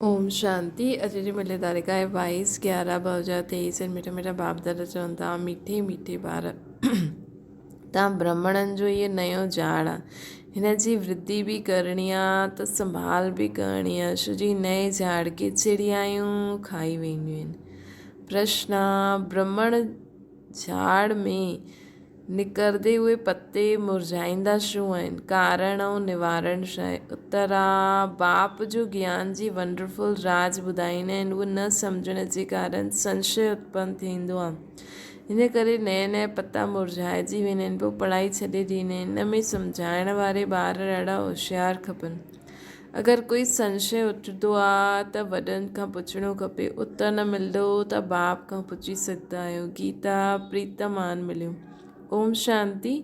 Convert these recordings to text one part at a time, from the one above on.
ओम शांति। अजय जी मिले तारीख़ है 22/11/2023। मेरा बाप दादा चवंदा मीठे मीठे ॿार तव्हां ब्राह्मणनि जो इहो नयो झाड़ आहे, हिन जी वृद्धि भी करणी आहे त संभाल भी करणी आहे। छो जी नए झाड़ खे चिड़ियायूं खाई वेंदियूं आहिनि। प्रश्न आहे, ब्राह्मण झाड़ में निकरंदे उहे पत्ते मुरझाईंदा छो आहिनि? कारण ऐं निवारण छा आहे? उत्तर आहे, बाप जो ज्ञान जी वंडरफुल राज ॿुधाईंदा आहिनि, उहो न सम्झण जे कारण संशय उत्पन्न थींदो आहे। हिन करे नया नया पत्ता मुरझाइजी वेंदा आहिनि, पोइ पढ़ाई छॾे ॾींदा आहिनि। हिन में सम्झाइण वारे ॿार ॾाढा होशियारु खपनि। अगरि कोई संशय उथंदो आहे त वॾनि खां पुछणो खपे। उत्तर न मिलंदो त बाप खां पुछी सघंदा आहियो। गीता प्रीतमान मिलियो। ओम शांति।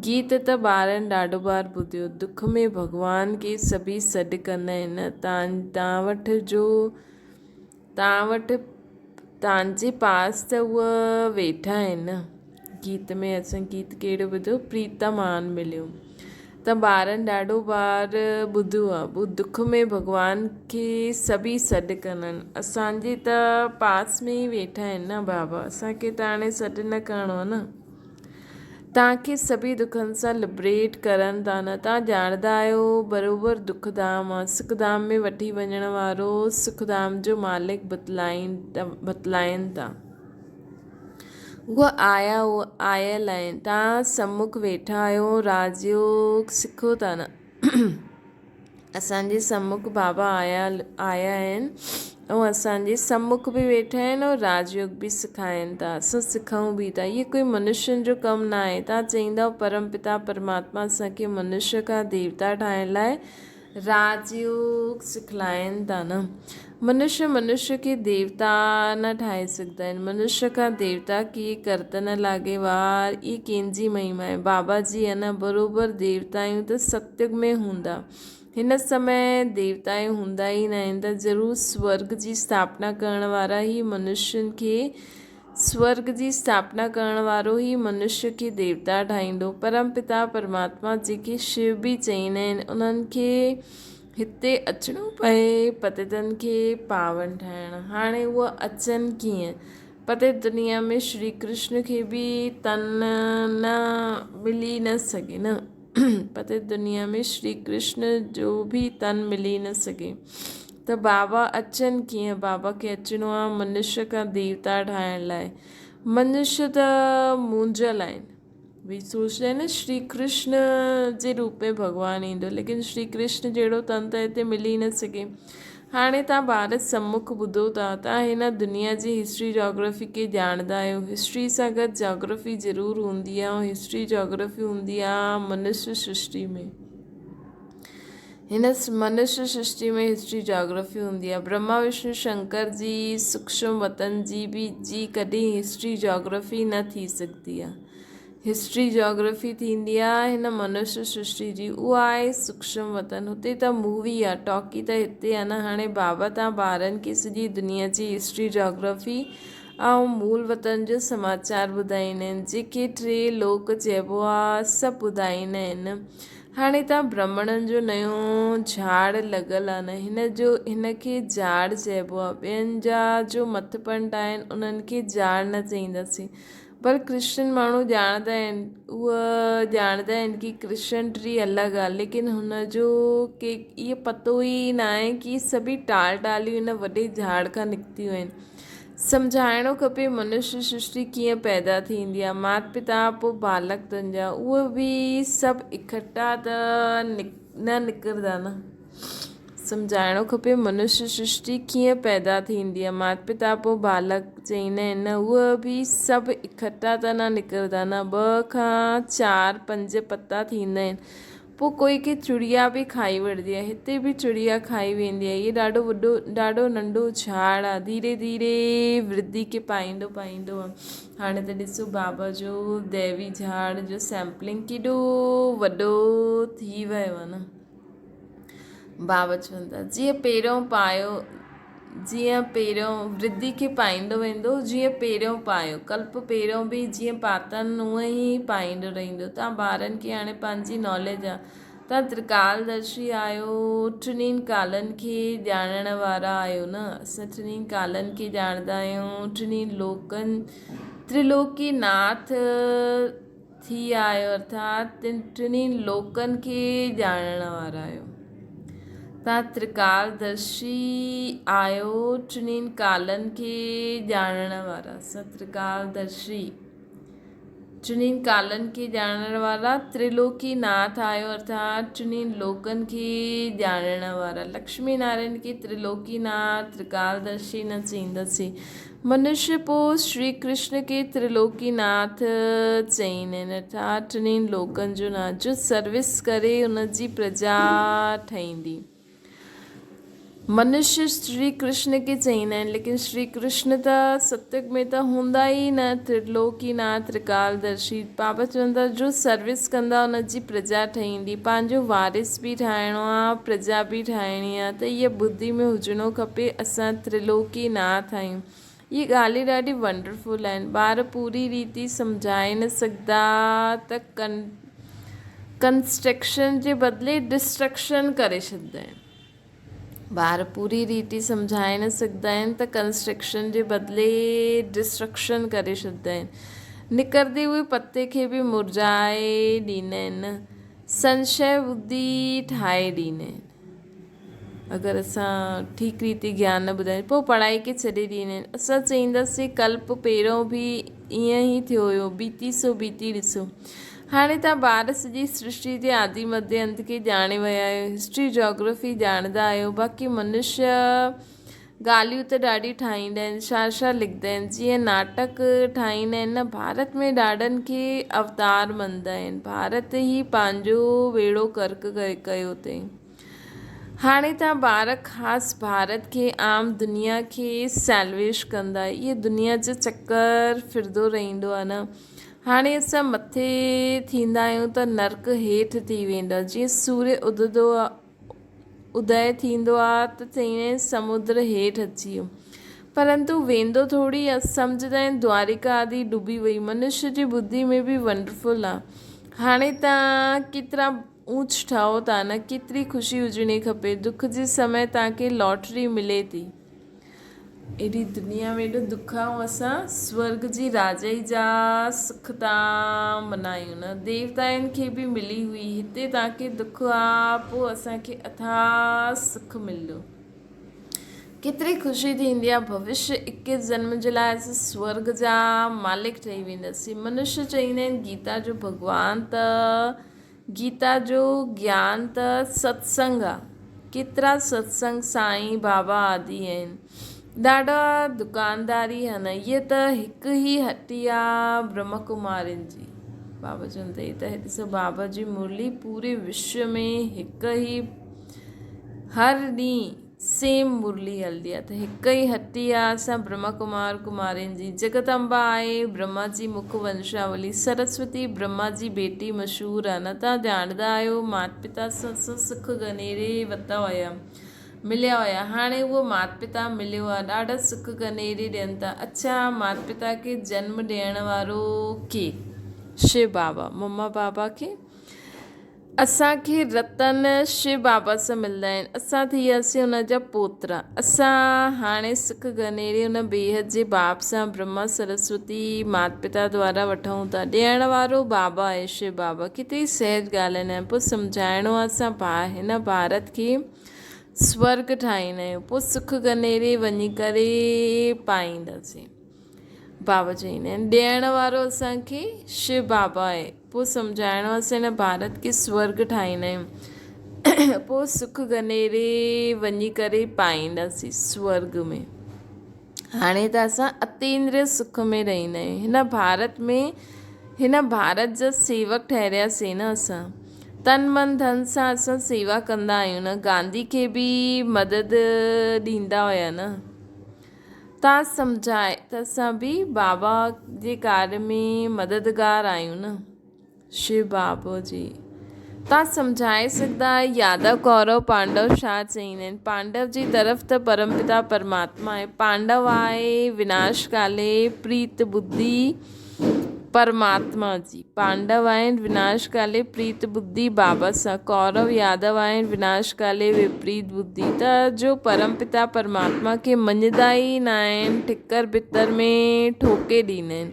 गीत त ॿारनि ॾाढो बार ॿुधियो। दुख में भॻवान खे सभी सॾु कंदा आहिनि। तव्हां वटि तव्हांजे पास त उहा वेठा आहिनि। गीत में असां गीत कहिड़ो ॿुधो? प्रीतमान मिलियो। त ॿारनि ॾाढो बार ॿुधियो आहे, दुख में भॻवान खे सभी सॾु कंदा आहिनि। असांजे त पास में ई वेठा आहिनि न बाबा, असांखे त हाणे सॾु न करिणो आहे न। तव्हांखे सभी दुखनि सां लिबरेट करनि था न। तव्हां ॼाणंदा आहियो बराबरि दुखधाम आहे। सुखधाम में वठी वञण वारो सुखधाम जो मालिक बतलाइनि था। उहा आयल आहिनि। तव्हां सम्मुख वेठा आहियो, राजयोग सिखो था न। असांजे सम्मुख बाबा आया आहिनि ऐं असांजे सम्मुख बि वेठा आहिनि और राजयोग बि सेखारीनि था। असां सिखूं बि था। इहे कोई मनुष्यनि जो कमु न आहे। तव्हां चईंदा परमपिता परमात्मा असांखे मनुष्य खां देवता ठाहिण लाइ राजयोग सिखलाइनि था न। मनुष्य खे देवता न ठाहे सघंदा आहिनि। मनुष्य खां देवता कीअं करतन लागे वार, ई कंहिंजी महिमा आहे। बाबा जी अञा बराबरि देवतायूं त सतयुग में हूंदा। हिन समय देवतायूं हूंदा ई न आहिनि त ज़रूरु स्वर्ग जी स्थापना करण वारा ई मनुष्यनि खे स्वर्ग जी स्थापना करण वारो ई मनुष्य खे देवता ठाहींदो। परमपिता परमात्मा जेके शिव बि चईंदा आहिनि, उन्हनि खे हिते अचिणो पए पतितनि खे पावन ठाहिण। हाणे उहे अचनि कीअं? पतित दुनिया में श्री कृष्ण खे बि तन न मिली न सघे न। पतित दुनिया में श्री कृष्ण जो बि तन मिली न सघे त बाबा अचनि कीअं? बाबा खे अचिणो आहे मनुष्य खां देवता ठाहिण लाइ। मनुष्य त मुंझल आहिनि। वी सोचते हैं न श्री कृष्ण जे रूप में भॻवानु ईंदो, लेकिन श्री कृष्ण जहिड़ो तन त हिते मिली न सघे। हाणे तव्हां भारत सम्मुख ॿुधो था, तव्हां हिन दुनिया जी हिस्ट्री जोग्राफी खे ॼाणंदा आहियो। हिस्ट्री सां गॾु जोग्राफी ज़रूरु हूंदी आहे ऐं हिस्ट्री जोग्राफी हूंदी आहे मनुष्य सृष्टि में। हिन मनुष्य सृष्टि में हिस्ट्री जोग्राफी हूंदी आहे। ब्रह्मा विष्णु शंकर जी सूक्ष्म वतन जी कॾहिं हिस्ट्री जोग्राफी न थी सघंदी आहे। हिस्ट्री जोग्राफी थींदी आहे हिन मनुष्य सृष्टि जी, उहा आहे सूक्ष्म वतन। हुते त मूवी आहे, टॉकी त हिते आहे न। हाणे बाबा तव्हां ॿारनि खे सॼी दुनिया जी हिस्ट्री जोग्राफी ऐं मूल वतन जो समाचार ॿुधाईंदा आहिनि। जेके 3 लोक चइबो आहे सभु ॿुधाईंदा आहिनि। हाणे तव्हां ब्राह्मणनि जो नयो झाड़ लॻल आहे न, हिनखे झाड़ चइबो आहे। ॿियनि जा जो मथपंड आहिनि उन्हनि खे झाड़ न चईंदासीं। पर क्रिश्चन माण्हू ॼाणंदा आहिनि कि क्रिश्चन ट्री अलॻि आहे, लेकिन हुनजो के इहो पतो ई न आहे कि सभी टालियूं हिन वॾे झाड़ खां निकितियूं आहिनि। सम्झाइणो खपे मनुष्य सृष्टि कीअं पैदा थींदी आहे। माता पिता पोइ बालक तंजा, उहे बि सभु इकट्ठा त न निकिरंदा न। सम्झाइणो खपे मनुष्य सृष्टि कीअं पैदा थींदी आहे। माता पिता पोइ बालक चईंदा आहिनि न, उहे बि सभु इकट्ठा त न निकिरंदा न। 2 खां 4 5 पत्ता थींदा आहिनि, पोइ कोई के चुड़िया बि खाई वठंदी आहे। हिते बि चुड़िया खाई वेंदी आहे। इहो ॾाढो नंढो झाड़ आहे, धीरे धीरे वृद्धि खे पाईंदो आहे। हाणे त ॾिसो बाबा जो दैवी झाड़ जो सैम्पलिंग केॾो वॾो थी वियो आहे न। बाबा चवनि था जीअं पहिरियों वृद्धि खे पाईंदो वेंदो, जीअं पहिरियों पायो कल्प पहिरियों बि जीअं पातनि उअं ई पाईंदो रहंदो। तव्हां ॿारनि खे हाणे पंहिंजी नॉलेज आहे, त त्रिकालदर्शी आयो, टिनिनि कालनि खे ॼाणण वारा आहियो न। असां टिनिनि कालनि खे ॼाणंदा आहियूं, टिनिनि लोकनि त्रिलोकीनाथ थी आयो, अर्थात टिनिनि लोकनि खे ॼाणण वारा आहियो। तव्हां त्रिकालदर्शी आयो, टिनिनि कालनि खे ॼाणण वारा। असां त्रिकालदर्शी टिनिनि कालनि खे ॼाणण वारा, त्रिलोकीनाथ आयो, अर्थात टिनिनि लोकनि खे ॼाणण वारा। लक्ष्मी नारायण खे त्रिलोकीनाथ त्रिकालदर्शी न चईंदासीं। मनुष्य पोइ श्री कृष्ण खे त्रिलोकीनाथ चईंदा आहिनि, अर्थात टिनिनि लोकनि जो नाथ, जो सर्विस करे उनजी प्रजा ठहींदी। मनुष्य श्री कृष्ण के चईंदा आहिनि, लेकिन श्री कृष्ण त सत्युग में त हूंदा ई न। त्रिलोकीनाथ त्रिकालदर्शी बाबा चवनि था जो सर्विस कंदा उनजी प्रजा ठहींदी। पंहिंजो वारिस बि ठाहिणो आहे, प्रजा बि ठाहिणी आहे, त इहा बुद्धि में हुजिणो खपे असां त्रिलोकीनाथ आहियूं। ये ॻाल्हि ॾाढी वंडरफुल आहिनि। ॿार पूरी रीति सम्झाए न सघंदा त कंस्ट्रक्शन जे बदिले डिस्ट्रक्शन करे छॾींदा आहिनि। ॿार पूरी रीति सम्झाए न सघंदा आहिनि त कंस्ट्रक्शन जे बदिले डिस्ट्रक्शन करे छॾींदा आहिनि। निकिरंदे उहे पते खे बि मुरझाए ॾींदा आहिनि, संशय बुद्धि ठाहे ॾींदा आहिनि। अगरि असां ठीक रीति ज्ञान न ॿुधायूं, पोइ पढ़ाई खे छॾे ॾींदा आहिनि। असां चईंदासीं कल्प पहिरियों बि ईअं ई थियो हुयो, बीती सो बीती ॾिसो। हाणे तव्हां ॿार सॼी सृष्टि जे आदि मध्य अंत खे ॼाणे विया आहियो, हिस्ट्री जोग्राफी ॼाणंदा आहियो। बाक़ी मनुष्य ॻाल्हियूं त ॾाढी ठाहींदा आहिनि, छा छा लिखंदा आहिनि, जीअं नाटक ठाहींदा आहिनि न। भारत में ॾाढनि खे अवतार मञंदा आहिनि, भारत ई पंहिंजो बेड़ो गर्क कयो अथई। हाणे तव्हां ॿार ख़ासि भारत खे, आम दुनिया खे सैल्वेश कंदा। इहे दुनिया जो चक्कर फिरंदो रहंदो आहे न। हाणे असां मथे थींदा आहियूं त नर्क हेठि थी वेंदा। जीअं सूर्य उदंदो आहे, उदय थींदो आहे त चईंदा आहिनि समुद्र हेठि अची वियो, परंतु वेंदो थोरी आहे। सम्झंदा आहिनि द्वारिका आदि डुबी वई। मनुष्य जी बुद्धि में बि वंडरफुल आहे। हाणे तव्हां केतिरा ऊंच ठहो था न, केतिरी ख़ुशी हुजणी खपे। दुख जे समय तव्हांखे लॉटरी मिले थी। एॾी दुनिया में एॾो दुख आहे, ऐं असां स्वर्ग जी राजाई जा सुख था मनायूं न। देवताउनि खे बि मिली हुई, हिते तव्हांखे दुख आहे, पोइ असांखे अथाह सुख मिलंदो। केतिरी ख़ुशी थींदी आहे। भविष्य 21 जन्म जे लाइ असां स्वर्ग जा मालिक ठही वेंदासीं। मनुष्य चईंदा आहिनि गीता जो भॻवान त, गीता जो ज्ञान त सत्संग आहे। केतिरा सत्संग साईं बाबा आदि आहिनि, ॾाढा दुकानदारी आहे न। इहा त हिकु ई हटी आहे ब्रह्म कुमारियुनि जी। बाबा चवंदा त ॾिसो बाबा जी मुरली पूरे विश्व में हिकु ई हर ॾींहुं सेम मुरली हलंदी आहे, त हिकु ई हटी आहे असां ब्रह्म कुमारियुनि जी। जगदम्बा आहे ब्रह्मा जी मुख वंशावली, सरस्वती ब्रह्मा जी बेटी मशहूरु आहे न। तव्हां ॼाणंदा आहियो माता पिता सां सुख गनेरे वरिता हुया, मिलिया हुया। हाणे उहो माता पिता मिलियो आहे, ॾाढा सुख गनेरे ॾियनि था। अच्छा, माता पिता खे जन्म ॾियण वारो केरु? शिव बाबा। मम्मा बाबा खे असांखे रतन शिव बाबा सां मिलंदा आहिनि। असां थी वियासीं हुन जा पोतरा। असां हाणे सुख गनेरे हुन बेहद जे बाप सां ब्रह्मा सरस्वती माता पिता द्वारा वठूं था। ॾियण वारो बाबा आहे शिव बाबा। केतिरी सहज ॻाल्हि आहे। पोइ सम्झाइणो आहे असां हिन भारत खे स्वर्ग ठाहींदा आहियूं, पोइ सुख गनेरे वञी करे पाईंदासीं। बाबा चईंदा आहिनि ॾियण वारो असांखे शिव बाबा आहे। पोइ सम्झाइणो आहे असां हिन भारत खे स्वर्ग ठाहींदा आहियूं, पोइ सुख गनेरे वञी करे पाईंदासीं स्वर्ग में। हाणे त असां अतीन्द्रिय सुख में रहंदा आहियूं। हिन भारत में, हिन भारत जा सेवक ठहिरियासीं न असां। तन मन धन सां असां सेवा कंदा आहियूं न। गांधी खे बि मदद ॾींदा हुया न। तव्हां सम्झाए त असां बि बाबा जे कार्य में मददगार आहियूं न, शिव बाबा जी। तव्हां सम्झाए सघंदा यादव कौरव पांडव छा चईंदा आहिनि? पांडव जी तरफ़ त परमपिता परमात्मा आहे। पांडव आहे विनाश काले प्रीत बुद्धि परमात्मा जी। पांडव आहिनि विनाश काले प्रीत बुद्धि बाबा सां, कौरव यादव आहिनि विनाश काले विपरीत बुद्धि। त जो परमपिता परमात्मा खे मञदा ई न आहिनि, ठिकर भितर में ठोके ॾींदा आहिनि।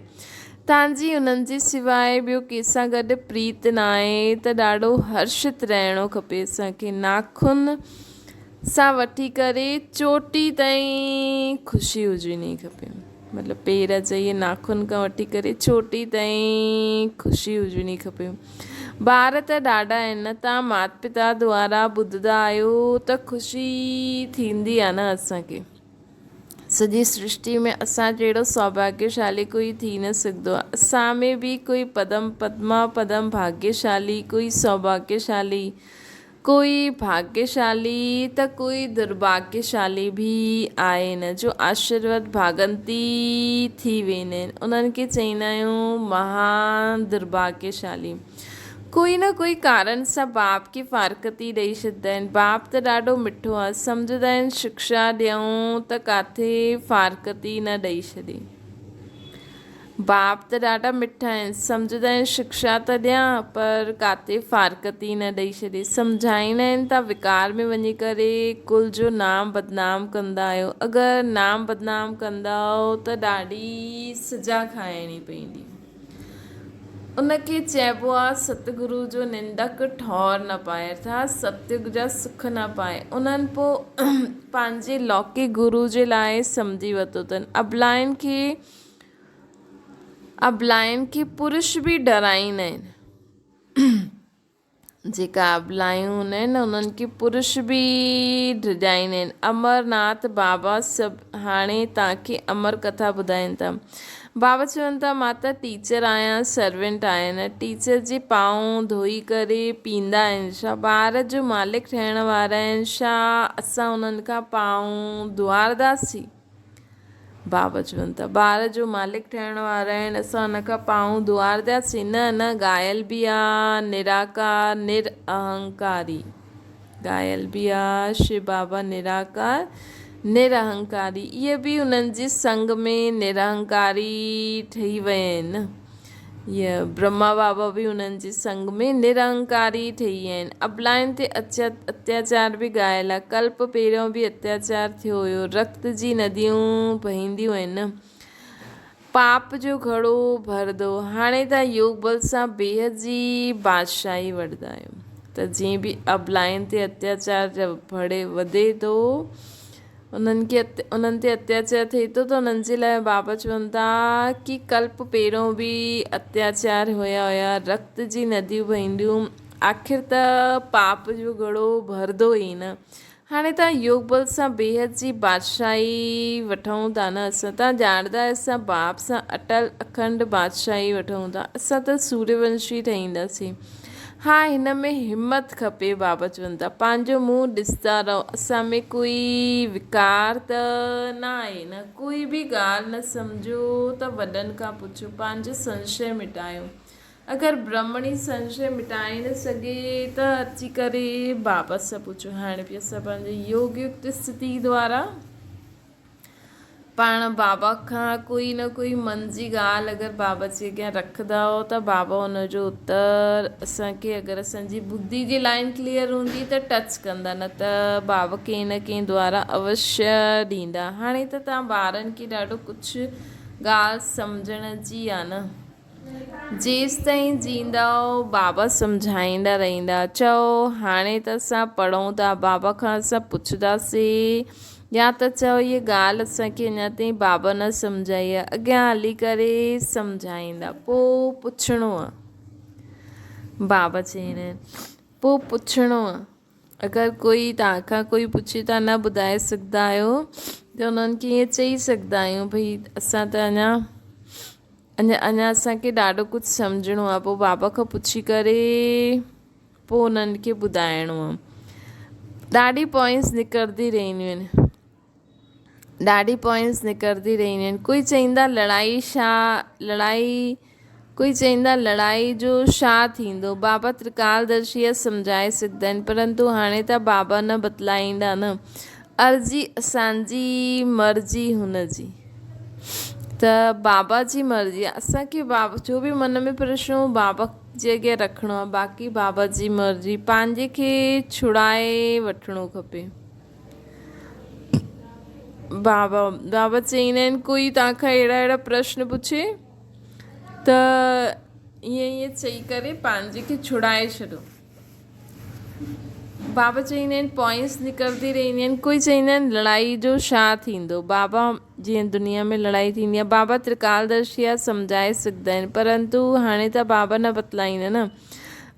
तव्हांजी उन्हनि जे सवाइ ॿियो कंहिंसां गॾु प्रीत न आहे त ॾाढो हर्षित रहणो खपे असांखे। नाखुन सां वठी करे चोटी ताईं ख़ुशी हुजणी खपे, मतिलबु पेर जे इहे नाखुन खां वठी करे चोटी ताईं ख़ुशी हुजणी खपे। ॿार त ॾाढा आहिनि न, तव्हां माता पिता द्वारा ॿुधंदा आहियो त ख़ुशी थींदी आहे न असांखे। सॼी सृष्टि में असां जहिड़ो सौभाग्यशाली कोई थी न सघंदो आहे। असां में बि कोई पद्मा पदम भाग्यशाली, कोई सौभाग्यशाली, कोई भाग्यशाली त कोई दुर्भाग्यशाली बि आहे न, जो आशीर्वाद भागंती थी वेंदा आहिनि। उन्हनि खे चईंदा आहियूं महान दुर्भाग्यशाली। कोई न कोई कारण सां बाप खे फारकती ॾेई छॾींदा आहिनि। बाप त ॾाढो मिठो आहे, सम्झंदा आहिनि शिक्षा ॾियूं त काथे फारकती न ॾेई छॾे। बाप त ॾाढा मिठा आहिनि, सम्झंदा आहिनि शिक्षा त ॾियां पर काथे फारकती न ॾेई छॾे। सम्झाईंदा आहिनि तव्हां विकार में वञी करे कुल जो नाम बदनाम कंदा आहियो। अगरि नाम बदनाम कंदा त ॾाढी सज़ा खाइणी पवंदी। उनखे चइबो आहे सतगुरु जो निंदक ठौर न पाए, अर्थात सतयुग जा सुख न पाए। उन्हनि पोइ पंहिंजे लौकिक गुरु जे लाइ सम्झी वरितो अथनि। अबलाइन खे पुरुष बि डराईंदा आहिनि। जेका अबलायूं हूंदा आहिनि न उन्हनि खे पुरुष बि डिॼाईंदा आहिनि। अमरनाथ बाबा सभु हाणे तव्हांखे अमर कथा ॿुधाइनि था। बाबा चवनि था मां त टीचर आहियां, सर्वेंट आहियां न। टीचर जे पाऊं धोई करे पींदा आहिनि छा? ॿार जो मालिक ठहिण वारा आहिनि छा असां उन्हनि खां पाऊं धुआरदासीं? बाबा चवनि था ॿार जो मालिक ठहिण वारा आहिनि, असां हुन खां पाऊं धुआरदासीं? न ॻायल बि आहे निराकार निरअहंकारी। ॻायल बि आहे शिव बाबा निराकार निरअहंकारी। इहे बि उन्हनि जे संग में निरअहंकारी ठही विया आहिनि। इहा ब्रह्मा बाबा बि उन्हनि जे संग में निरअहंकारी ठही विया आहिनि। अबलाइन ते अत्याचार बि ॻायल आहे। कल्प पहिरियों बि अत्याचार थियो हुयो। रक्त जी नदियूं बहंदियूं आहिनि। पाप जो घड़ो भरंदो। हाणे तव्हां योग बल सां बेहद जी बादशाही वठंदा आहियो। त जीअं बि अबलाइन ते अत्याचार वधे थो, उन्हनि ते अत्याचार थिए थो, त उन्हनि जे लाइ बाबा चवनि था कि कल्प पहिरियों बि अत्याचार हुया, रक्त जी नदियूं बहंदियूं। आख़िर त पाप जो घड़ो भरंदो ई न। हाणे तव्हां योग बल सां बेहद जी बादशाही वठूं था न। असां तव्हां ॼाणंदा असां बाप सां अटल अखंड बादशाही वठूं था। असां त सूर्यवंशी ठहींदासीं। हा, हिन में हिमत खपे। बाबा चवनि था पंहिंजो मुंहुं ॾिसंदा रहो। असां में कोई विकार त न आहे न। कोई बि ॻाल्हि न सम्झो त वॾनि खां पुछो, पंहिंजो संशय मिटायो। अगरि ब्रह्मणी संशय मिटाए न सघे त अची करे बाबा सां पुछो। हाणे बि असां पंहिंजे योग युक्त स्थिति द्वारा पाण बाबा खां कोई न कोई मन जी ॻाल्हि अगरि बाबा जे अॻियां रखंदा त बाबा हुनजो उत्तर असांखे, अगरि असांजी बुद्धि जी लाइन क्लियर हूंदी त टच कंदा, न त बाबा कंहिं न कंहिं द्वारा अवश्य ॾींदा। हाणे त तव्हां ॿारनि खे ॾाढो कुझु ॻाल्हि सम्झण जी आहे न। जेसि ताईं जींदा बाबा सम्झाईंदा रहंदा। चओ हाणे त असां पढ़ूं था, बाबा खां असां पुछंदासीं, या त चओ इहा ॻाल्हि असांखे अञा ताईं बाबा न सम्झाई आहे, अॻियां हली करे सम्झाईंदा। पोइ पुछिणो आहे। बाबा चवंदा आहिनि पोइ पुछिणो आहे। अगरि कोई तव्हांखां कोई पुछे तव्हां न ॿुधाए सघंदा आहियो त उन्हनि खे ईअं चई सघंदा आहियूं भई असां त अञा असांखे ॾाढो कुझु सम्झणो आहे। पोइ बाबा खां पुछी करे पोइ उन्हनि खे ॿुधाइणो आहे। ॾाढी पॉइंट्स निकिरंदी रहंदियूं आहिनि। कोई चईंदा लड़ाई कोई चईंदा लड़ाई जो छा थींदो? बाबा त्रिकालदर्शीअ सम्झाए सघंदा आहिनि, परंतु हाणे त बाबा न बतलाईंदा न। अर्जी असांजी, मर्जी हुनजी। त बाबा जी मर्ज़ी आहे। असांखे बाबा जो बि मन में प्रश्न हो बाबा जे अॻियां रखिणो आहे, बाक़ी बाबा जी मर्ज़ी, पंहिंजे खे छुड़ाए वठिणो खपे। बाबा बाबा चईंदा आहिनि कोई तव्हांखां अहिड़ा प्रश्न पुछे त ईअं चई करे पंहिंजे खे छुड़ाए छॾो। बाबा चईंदा आहिनि पॉइंट्स निकिरंदी रहंदी आहिनि। कोई चईंदा आहिनि लड़ाई जो छा थींदो, बाबा जीअं दुनिया में लड़ाई थींदी आहे, बाबा त्रिकालदर्शी आहे, सम्झाए सघंदा आहिनि, परंतु हाणे त बाबा न बतलाईंदा न,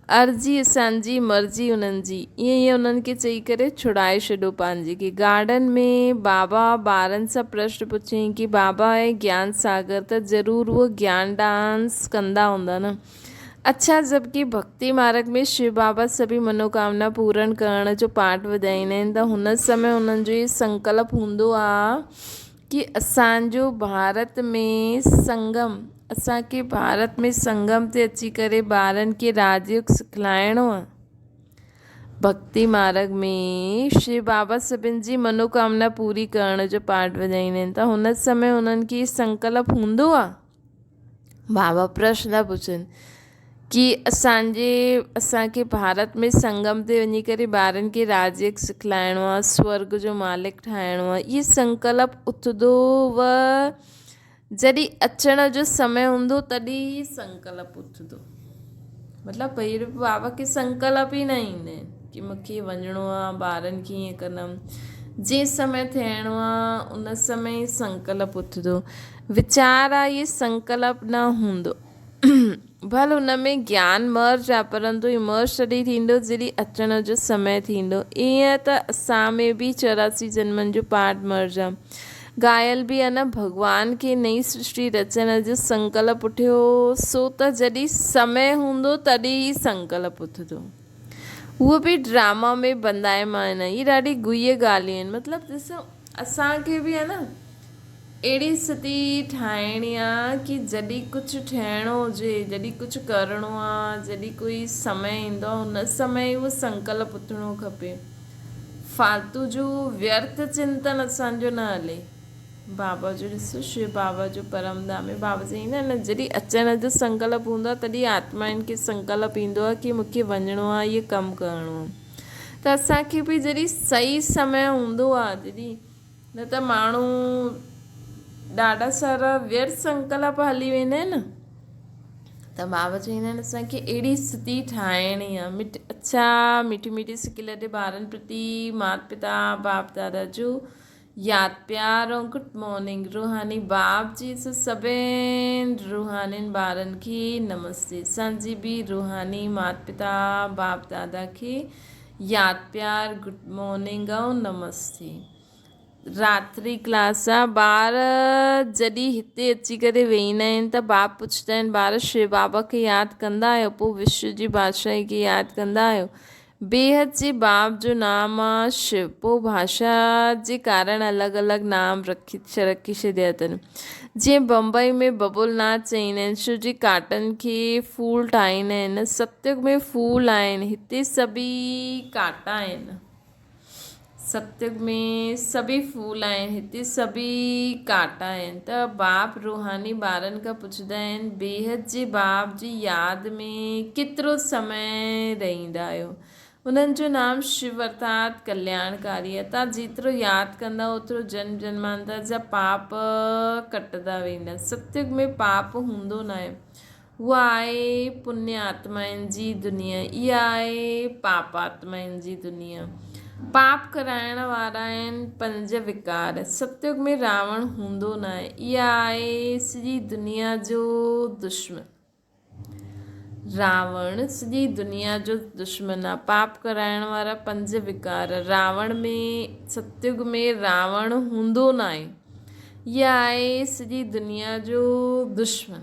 अर्ज़ी असांजी मर्ज़ी उन्हनि जी, ईअं उन्हनि खे चई करे छुड़ाए छॾो पंहिंजे खे। गार्डन में बाबा ॿारनि सां प्रश्न पुछियईं कि बाबा आहे ज्ञान सागर, त ज़रूरु उहो ज्ञान डांस कंदा हूंदा न। अच्छा, जबकि भक्ति मार्ग में शिव बाबा सभी मनोकामना पूर्ण करण जो पाठ वधाईंदा आहिनि, त हुन समय उन्हनि जो इहो संकल्प हूंदो आहे कि असांजो भारत में संगम, असांखे भारत में संगम ते अची करे ॿारनि खे राजयोग सिखलाइणो आहे। भक्ति मार्ग में शिव बाबा सभिनि जी मनोकामना पूरी करण जो पाठ वधाईंदा आहिनि, त हुन समय उन्हनि खे संकल्प हूंदो आहे। बाबा प्रश्न था पुछनि कि असांखे भारत में संगम ते वञी करे ॿारनि खे राजयोग सिखलाइणो आहे, स्वर्ग जो मालिक ठाहिणो आहे। इहे संकल्प उथंदो व जॾहिं अचण जो समय हूंदो तॾहिं संकल्प उथंदो। मतिलबु भई बाबा खे संकल्प ई न ईंदा आहिनि कि मूंखे वञिणो आहे, ॿारनि खे ईअं कंदमि। जंहिं समय थियणो आहे उन समय संकल्प उथंदो। वीचार आहे इहे संकल्प न हूंदो। भले हुन में ज्ञान मर्ज आहे, परंतु इमर्ज तॾहिं थींदो जॾहिं अचण जो समय थींदो। ईअं त असां में बि 84 जन्मनि जो पाठ मर्ज आहे। गायल बि आहे न, भॻवान खे नई सृष्टि रचण जो संकल्प उठियो, सो त जॾहिं समय हूंदो तॾहिं संकल्प उथंदो। उहो बि ड्रामा में बंधाइमान आहे। इहे ॾाढी गुह्य ॻाल्हियूं आहिनि। मतिलबु ॾिसो, असांखे बि आहे न अहिड़ी स्थिति ठाहिणी आहे कि जॾहिं कुझु ठहिणो हुजे, जॾहिं कुझु करिणो आहे, जॾहिं कोई समय ईंदो आहे, हुन समय उहो संकल्प उथणो खपे। फालतू जो व्यर्थ चिंतन असांजो न हले। बाबा जो ॾिसो, शिव बाबा जो परम धाम में बाबा चईंदा आहिनि न, जॾहिं अचण जो संकल्प हूंदो आहे तॾहिं आत्माउनि खे संकल्प ईंदो आहे कि मूंखे वञिणो आहे, इहो कमु करिणो आहे। त असांखे बि जॾहिं सही समय हूंदो आहे, जॾहिं न त माण्हू ॾाढा सारा व्यर्थ संकल्प हली वेंदा आहिनि न, त बाबा चईंदा आहिनि असांखे अहिड़ी स्थिति ठाहिणी आहे। अच्छा, मिठी मिठी सिकी लॾे ॿारनि प्रति माता पिता बाप दादा जो यादि प्यार ऐं गुड मॉर्निंग। रूहानी बाप जी सभिनि रूहानियुनि ॿारनि खे नमस्ते। असांजी बि रूहानी माता पिता बाप दादा खे यादि प्यार, गुड मॉर्निंग ऐं नमस्ते। रात्रि क्लास आहे। ॿार जॾहिं हिते अची करे वेहींदा आहिनि त बाप पुछंदा आहिनि ॿार शिव बाबा खे यादि कंदा आहियो, पोइ विश्व जी बादशाही खे यादि कंदा आहियो। बेहद जे बाप जो नाम आहे शिव, पोइ भाषा जे कारण अलॻि अलॻि नाम रखी छॾिया अथनि। जीअं बम्बई में बबुल नाथ चईंदा आहिनि, शिव जी काटनि खे फूल ठाहींदा आहिनि। सत्युग में फूल आहिनि, हिते सभी काटा आहिनि। सत्युग में सभी फूल आहिनि, हिते सभी काटा आहिनि। त बाप रूहानी ॿारनि खां पुछंदा आहिनि बेहद जे बाप जी यादि में केतिरो समय रहंदा आहियो। उन्हनि जो नाम शिव अर्थात कल्याणकारी आहे। तव्हां जेतिरो यादि कंदा ओतिरो जन्म जन्मांतर जा पाप कटंदा वेंदा। सत्युग में पाप हूंदो न आहे, उहा आहे पुण्य आत्माउनि जी दुनिया, इहा आहे पाप आत्माउनि जी दुनिया। पाप कराइण वारा आहिनि 5 विकार। सत्युग में रावण हूंदो न आहे, इहा आहे सॼी दुनिया जो दुश्मन। रावण सॼी दुनिया जो दुश्मन आहे। पाप कराइण वारा 5 विकार। रावण में, सत्युग में रावण हूंदो न आहे, इहा आहे सॼी दुनिया जो दुश्मन।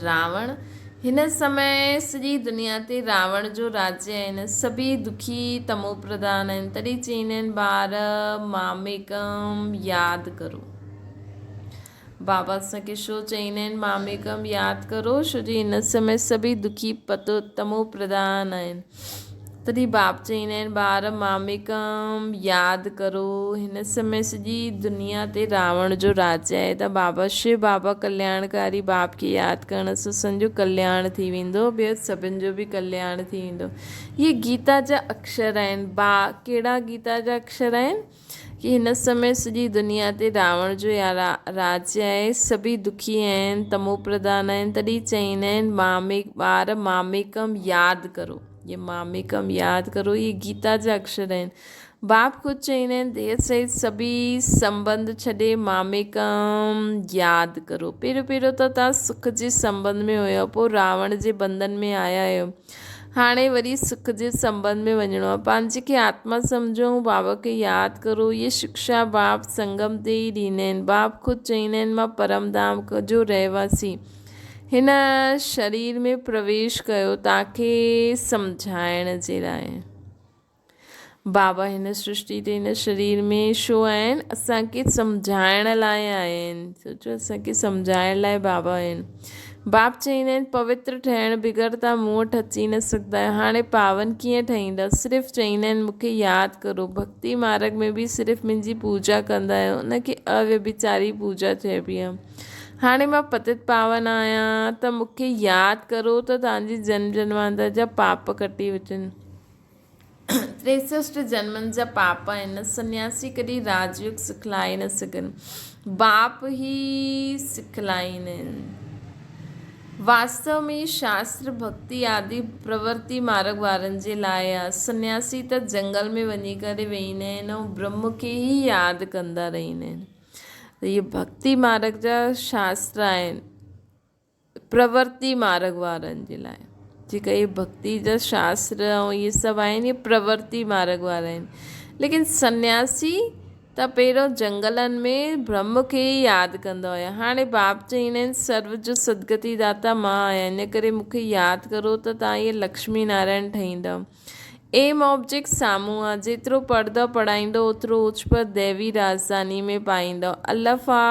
रावण हिन समय सॼी दुनिया ते रावण जो राज्य आहिनि। सभी दुखी तमो प्रधान आहिनि। तॾहिं चईंदा आहिनि ॿार मामेकम यादि करो। बाबा असांखे छो चईंदा आहिनि मामेकम यादि करो, छो जो हिन समय सभी दुखी तमो प्रधान आहिनि। तॾहिं बाप चईंदा आहिनि ॿार मामिकम यादि करो। हिन समय सॼी दुनिया ते रावण जो राज्य आहे त बाबा शिव बाबा कल्याणकारी बाप खे यादि करण सां संजो कल्याण थी वेंदो, ॿियो सभिनि जो बि कल्याण थी वेंदो। इहे गीता जा अक्षर आहिनि। कहिड़ा गीता जा अक्षर आहिनि कि हिन समय सॼी दुनिया ते रावण जो राज्य आहे, सभी दुखी आहिनि, तमो प्रधान आहिनि, तॾहिं चईंदा आहिनि ॿार मामिकम यादि करो। ये मामिकम यादि करो, ये गीता जा अक्षर आहिनि। बाप ख़ुदि चईंदा आहिनि देह सहित सभी संबंध छॾे मामिकम यादि करो। पहिरियों त तव्हां सुख जे संबंध में हुयो, पोइ रावण जे बंधन में आया आहियो, हाणे वरी सुख जे संबंध में वञिणो आहे। पंहिंजे खे आत्मा सम्झो, बाबा खे यादि करो। ये शिक्षा बाप संगम ते ई ॾींदा आहिनि। बाप ख़ुदि चईंदा आहिनि मां परमधाम जो रहवासी हिन शरीर में प्रवेश कयो तव्हांखे सम्झाइण जे लाइ। बाबा हिन सृष्टि ते हिन शरीर में छो आहिनि? असांखे सम्झाइण लाइ आया आहिनि। सोचो, असांखे सम्झाइण लाइ बाबा आहिनि। बाप चईंदा आहिनि पवित्र ठहिण बग़ैर तव्हां मूं वटि अची न सघंदा आहियो। हाणे पावन कीअं ठहींदा? सिर्फ़ु चईंदा आहिनि मूंखे यादि करो। भक्ति मार्ग में बि सिर्फ़ु मुंहिंजी पूजा कंदा आहियो, उनखे अव्यभिचारी पूजा चइबी आहे। हाणे मां पतित पावन आहियां त मूंखे यादि करो त तव्हांजी जन्म जन्मांतर जा पाप कटी वञनि। 63 जन्मनि जा पाप आहिनि। सन्यासी कॾहिं राजयोग सिखलाए न सघनि, बाप ई सिखलाईंदा आहिनि। वास्तव में शास्त्र भक्ति आदि प्रवृत्ति मार्ग वारनि जे लाइ आहे। सन्यासी त जंगल में वञी करे वेहींदा आहिनि ऐं ब्रह्म खे ई यादि कंदा रहंदा आहिनि। त इहे भक्ति मार्ग जा शास्त्र आहिनि प्रवृत्ति मार्ग वारनि जे लाइ। जेका इहे भक्ति जा शास्त्र ऐं इहे सभु आहिनि, इहे प्रवृत्ति मार्ग वारा आहिनि। लेकिन सन्यासी त पहिरियों जंगलनि में ब्रह्म खे ई यादि कंदा हुया। हाणे बाप चईंदा आहिनि सर्व जो सदगति दाता मां आहियां, इन करे मूंखे यादि करो त तव्हां इहे लक्ष्मी नारायण ठहींदव। एम ऑब्जेक्ट साम्हूं आहे, जेतिरो पढ़ंदव पढ़ाईंदो ओतिरो उच्च पर दैवी राजधानी में पाईंदव। अल्फा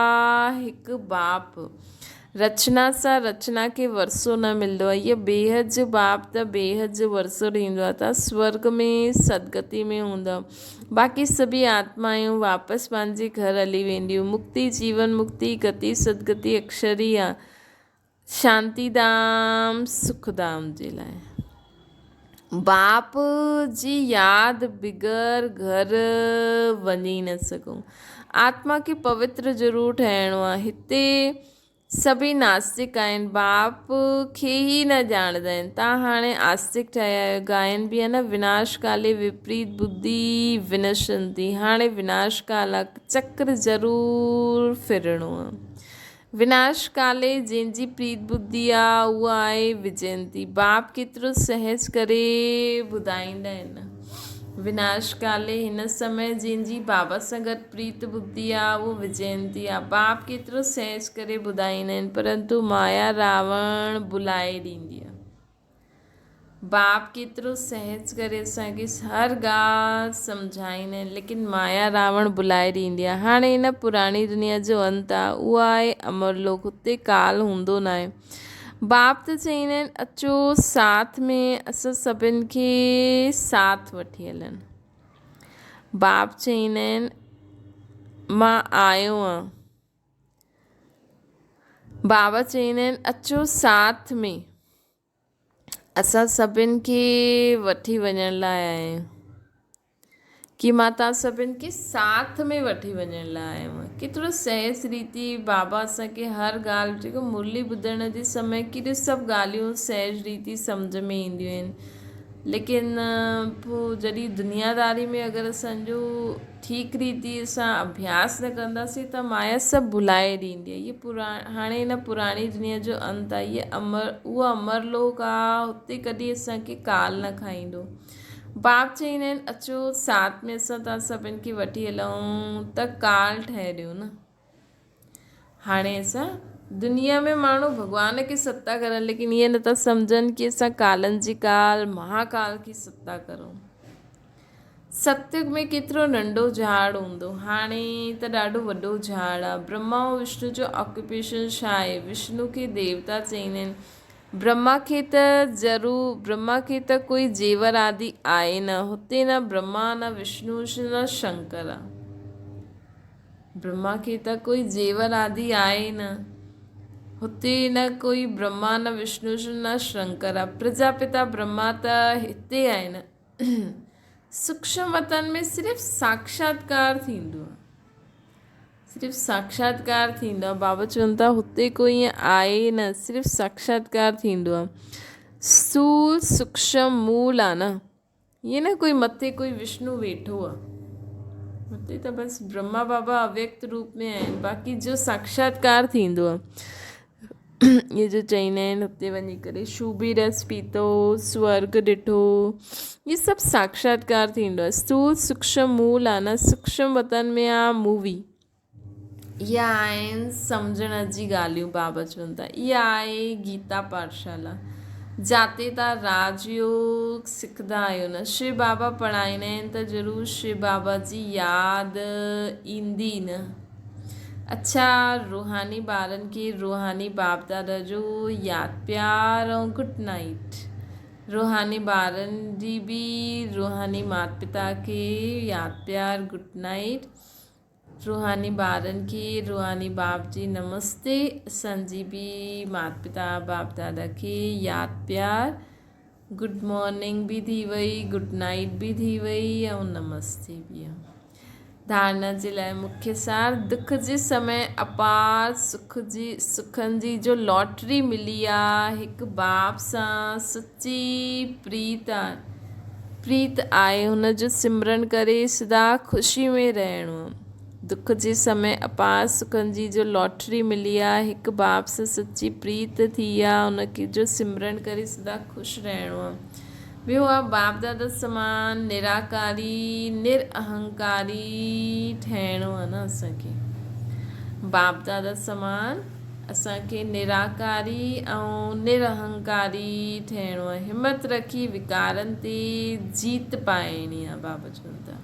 हिकु बाप, रचना सां रचना खे वरसो न मिलंदो आहे। इहो बेहद जो बाप त बेहद जो वरसो ॾींदो आहे। तव्हां स्वर्ग में सदगति में हूंदव, बाक़ी सभी आत्मायूं वापसि पंहिंजे घर हली वेंदियूं। मुक्ति जीवन मुक्ति गति सदगति अक्षरी आहे शांतिधाम सुखधाम जे लाइ। बाप जी यादि बिगर घर वञी न सघूं। आत्मा खे पवित्र ज़रूरु ठहिणो आहे। हिते सभी नास्तिक आहिनि, बाप खे ई न ॼाणंदा आहिनि। तव्हां हाणे आस्तिक ठहिया आहियो। गायन बि आहे न, विनाश काले विपरीत बुद्धि विनशंती। हाणे विनाश काल आहे, चक्र ज़रूरु फिरणो आहे। विनाश काले जंहिंजी प्रीत बुद्धि आहे उहा आहे विजयंती। बाप केतिरो सहज करे ॿुधाईंदा आहिनि। विनाश काले हिन समय जंहिंजी बाबा सां गॾु प्रीत बुद्धि आहे उहो विजयंती आहे। बाप केतिरो सहज करे ॿुधाईंदा आहिनि, परंतु माया रावण बुलाए ॾींदी आहे। बाप केतिरो सहज करे असांखे हर ॻाल्हि सम्झाईंदा आहिनि, लेकिन माया रावण बुलाए ॾींदी आहे। हाणे हिन पुराणी दुनिया जो अंत आहे, उहा आहे अमरलोक। हुते काल हूंदो न आहे। बाप त चईंदा आहिनि अचो साथ में, असां सभिनि खे साथ वठी हलनि। बाप चईंदा आहिनि मां आयो आहियां। बाबा चईंदा आहिनि अचो साथ में, असां सभिनि खे वठी वञण लाइ आया आहियूं। कि मां तव्हां सभिनि खे साथ में वठी वञण लाइ आयो आहियां। केतिरो सहज रीति बाबा असांखे हर ॻाल्हि, जेको मुरली ॿुधण जे समय केॾियूं सभु ॻाल्हियूं सहज रीति सम्झ में ईंदियूं आहिनि। लेकिन पोइ जॾहिं दुनियादारी में अगरि असांजो ठीकु रीति सां अभ्यास न कंदासीं त माया सभु भुलाए ॾींदी आहे। इहे हाणे हिन पुराणी दुनिया जो अंत आहे। इहे उहा अमरलोक आहे, हुते कॾहिं असांखे काल न खाईंदो। बाप चईंदा आहिनि अचो साथ में, असां तव्हां सभिनि खे वठी हलूं त काल ठहरियो न। हाणे असां दुनिया में माण्हू भॻवान खे सत्ता करनि, लेकिन इहे नथा सम्झनि कि असां कालनि जी काल महाकाल की सत्ता करूं। सत्युग में केतिरो नंढो झाड़ हूंदो, हाणे त ॾाढो वॾो झाड़ आहे। ब्रह्मा ऐं विष्णु जो ऑक्यूपेशन छा आहे? विष्णु खे देवता चईंदा आहिनि, ब्रह्मा खे त कोई जेवर आदि आहे न, हुते न ब्रह्मा न विष्णु न शंकर आहे। ब्रह्मा खे त कोई जेवर आदि आहे न, हुते न कोई ब्रह्मा न विष्णु न शंकर आहे। प्रजापिता ब्रह्मा त हिते आहे न। सूक्ष्म वतन में सिर्फ़ु साक्षात्कार थींदो आहे, सिर्फ़ु साक्षात्कार थींदो आहे। बाबा चवनि था हुते कोई ईअं आहे न, सिर्फ़ु साक्षात्कार थींदो आहे। स्थूल सूक्ष्म मूल आहे न, ईअं न कोई मथे कोई विष्णु वेठो आहे, हुते त बसि ब्रह्मा बाबा अव्यक्त रूप में आहिनि। बाक़ी जो साक्षात्कार थींदो आहे, ये जो चईंदा आहिनि हुते वञी करे शूबी रस पीतो, स्वर्ग ॾिठो, ये सभु साक्षात्कार थींदो आहे। स्थूल सूक्ष्म मूल आहे न, सूक्ष्म वतन में आहे मूवी। इहा आहिनि सम्झण जी ॻाल्हियूं। बाबा चवनि था इहा आहे गीता पाठशाला, जाते तव्हां राजयोग सिखंदा आहियो न। शिव बाबा पढ़ाईंदा आहिनि त ज़रूरु शिव बाबा जी यादि ईंदी न। अच्छा, रूहानी ॿारनि खे रूहानी बाप दादा जो यादि प्यार ऐं गुड नाइट। रूहानी ॿारनि जी बि रूहानी माता पिता खे यादि प्यार गुड नाइट। रूहानी ॿारनि खे रूहानी बाप जी नमस्ते। असांजी बि माता पिता बाप दादा खे यादि प्यार गुड मॉर्निंग बि थी वई, गुड नाइट बि थी वई ऐं नमस्ते बि आहे। धारणा जे लाइ मुख्य सार, दुख जे समय अपार सुखनि जी जो लॉटरी मिली आहे, हिकु बाप सां सची प्रीत आहे, हुन जो सिमरन करे सदा ख़ुशी में रहणो आहे। दुख जे समय अपार सुखनि जी जो लॉटरी मिली आहे, हिकु बाप सां सची प्रीत थी आहे, हुनखे जो सिमरन करे सदा ख़ुशि रहणो आहे। ॿियो आहे बाप दादा समान निराकारी निरअहंकारी ठहिणो आहे न असांखे। बाप दादा समान असांखे निराकारी ऐं निरअहंकारी ठहिणो आहे। हिमत रखी विकारनि ते जीत पाइणी आहे। बाबा चवनि था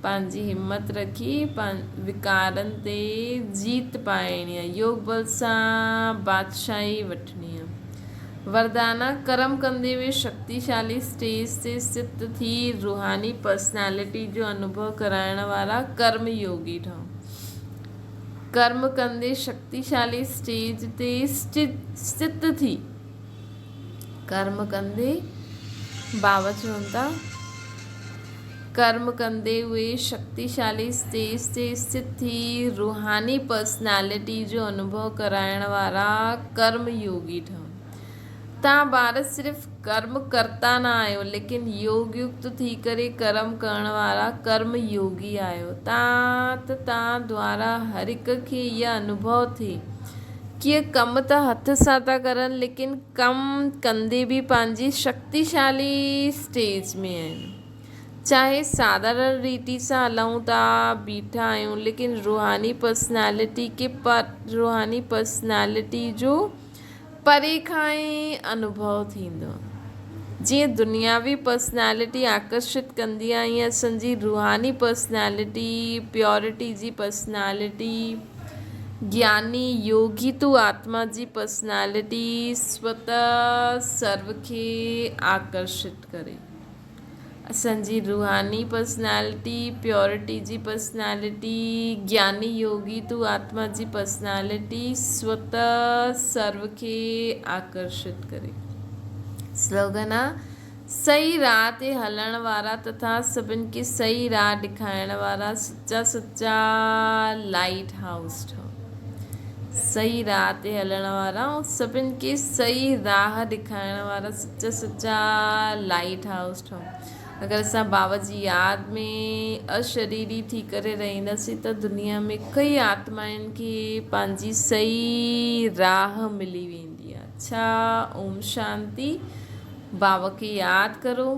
पंहिंजी हिमत रखी विकारनि ते जीत पाइणी आहे। योग बल सां बादशाही वठणी आहे। वरदाना, कर्म कंदे हुए शक्तिशाली स्टेज ते स्थित थी रूहानी पर्सनैलिटी जो अनुभव कराइण वारा कर्म योगी ठहो। कर्म कंदे शक्तिशाली स्टेज ते स्थित थी, कर्म कंदे बाबा चवनि था कर्म कंदे हुए शक्तिशाली स्टेज ते स्थित थी रूहानी पर्सनैलिटी जो अनुभव कराइण वारा कर्म योगी ठहो। तव्हां ॿार सिर्फ़ु कर्म करता न आहियो, लेकिन योग युक्त थी करे कर्म करण वारा कर्म योगी आहियो। तव्हां द्वारा हर हिक खे इहा अनुभव थिए कि कम त हथ सां था करनि, लेकिन कम कंदे बि पंहिंजी शक्तिशाली स्टेज में आहिनि। चाहे साधारण रीति सां हलूं था, बीठा आहियूं, लेकिन रूहानी पर्सनैलिटी जो परे खां ई अनुभव थींदो। जीअं दुनियावी पर्सनैलिटी आकर्षित कंदी आहे, ईअं असांजी रूहानी पर्सनैलिटी, प्योरिटी जी पर्सनैलिटी, ज्ञानी योगी तू आत्मा जी पर्सनैलिटी स्वतः सर्व खे आकर्षित करे। असांजी रूहानी पर्सनैलिटी, प्योरिटी जी पर्सनैलिटी, ज्ञानी योगी तू आत्मा जी पर्सनैलिटी स्वतः सर्व खे आकर्षित करे। स्लोगन आहे सही राह ते हलण वारा तथा सभिनि खे सही राह ॾेखारण वारा सच्चा लाइट हाउस ठहो। सही राह ते हलण वारा ऐं सभिनि खे सही राह ॾेखारण वारा सच्चा लाइट हाउस ठहो। अगरि असां बाबा जी यादि में अशरीरी थी करे रहंदासीं त दुनिया में कई आत्माउनि खे पंहिंजी सही राह मिली वेंदी आहे। अच्छा, ओम शांति। बाबा खे यादि करो।